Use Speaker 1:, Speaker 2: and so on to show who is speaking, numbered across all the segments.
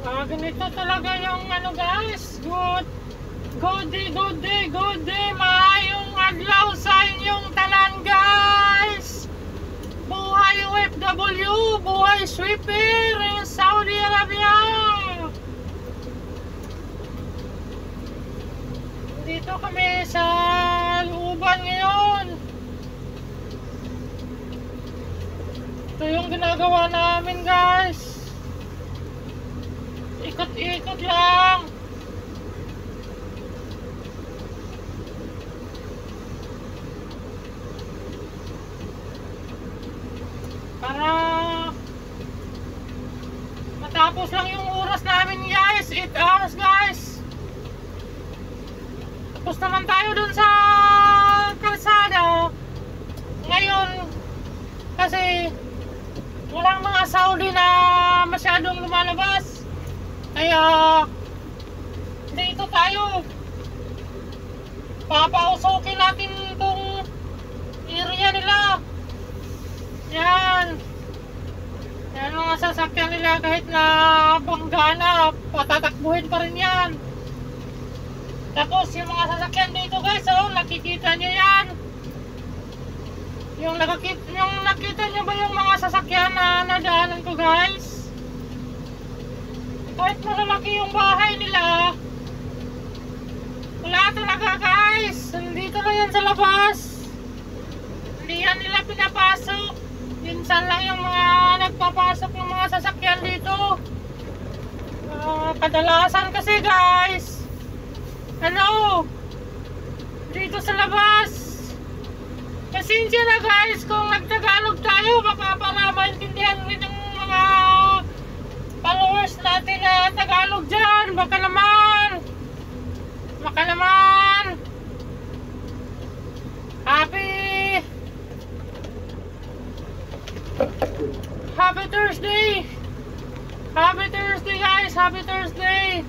Speaker 1: Ganito talaga yung ano guys. Good day. Maayong adlaw sa inyong tanan guys. Buhay OFW, buhay sweeper in Saudi Arabia. Dito kami sa looban ngayon. Ito yung ginagawa namin guys. Ikot-ikot lang. Para matapos lang yung oras namin guys. 8 hours guys. Tapos naman tayo dun sa kalsada ngayon kasi walang mga Saudi na masyadong lumalabas. Kaya dito tayo papausokin natin itong area nila. Yan mga sasakyan nila kahit na bangga na, patatakbuhin pa rin yan. Tapos yung mga sasakyan dito guys, nakikita nyo yan. Yung nakita nyo ba yung mga sasakyan na nadaanan ko guys? Kahit malalaki yung bahay nila, wala talaga guys. Nandito na yan sa labas. Hindi yan nila pinapasok. Minsan lang yung mga nagpapasok ng mga sasakyan dito. Kadalasan kasi guys, dito sa labas. Pasensya na guys kung nagtagalog tayo, baka para maintindihan rin ng mga followers natin na Tagalog dyan. Baka naman Happy Thursday guys. Happy Thursday.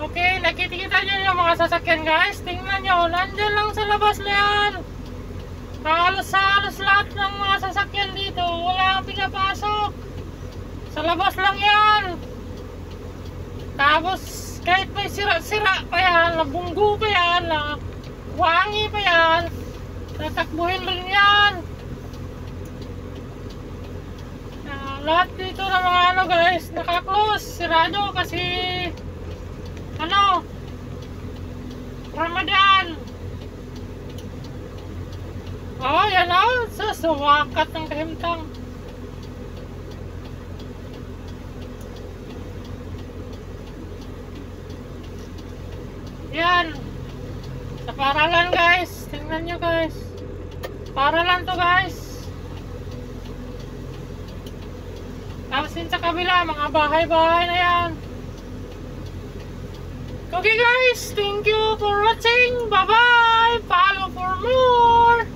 Speaker 1: Okay, nakikita nyo yung mga sasakyan guys. Tingnan nyo, nandyan lang sa labas na yan. Halos lahat ng mga sasakyan dito wala pinapasok. Sa labas lang yan. Tapos kahit may sira-sira pa yan, nabunggo pa yan, wangi pa yan, tatakbuhin rin yan. Lahat dito ng mga guys, naka-close, sirado kasi Ramadan. Yan sa wakat ng kahimtang. Yan sa paralan guys, tingnan nyo guys, paralan to guys. Tapos din sa kabila, mga bahay-bahay na yan. Okay guys, thank you for watching. Bye bye. Follow for more.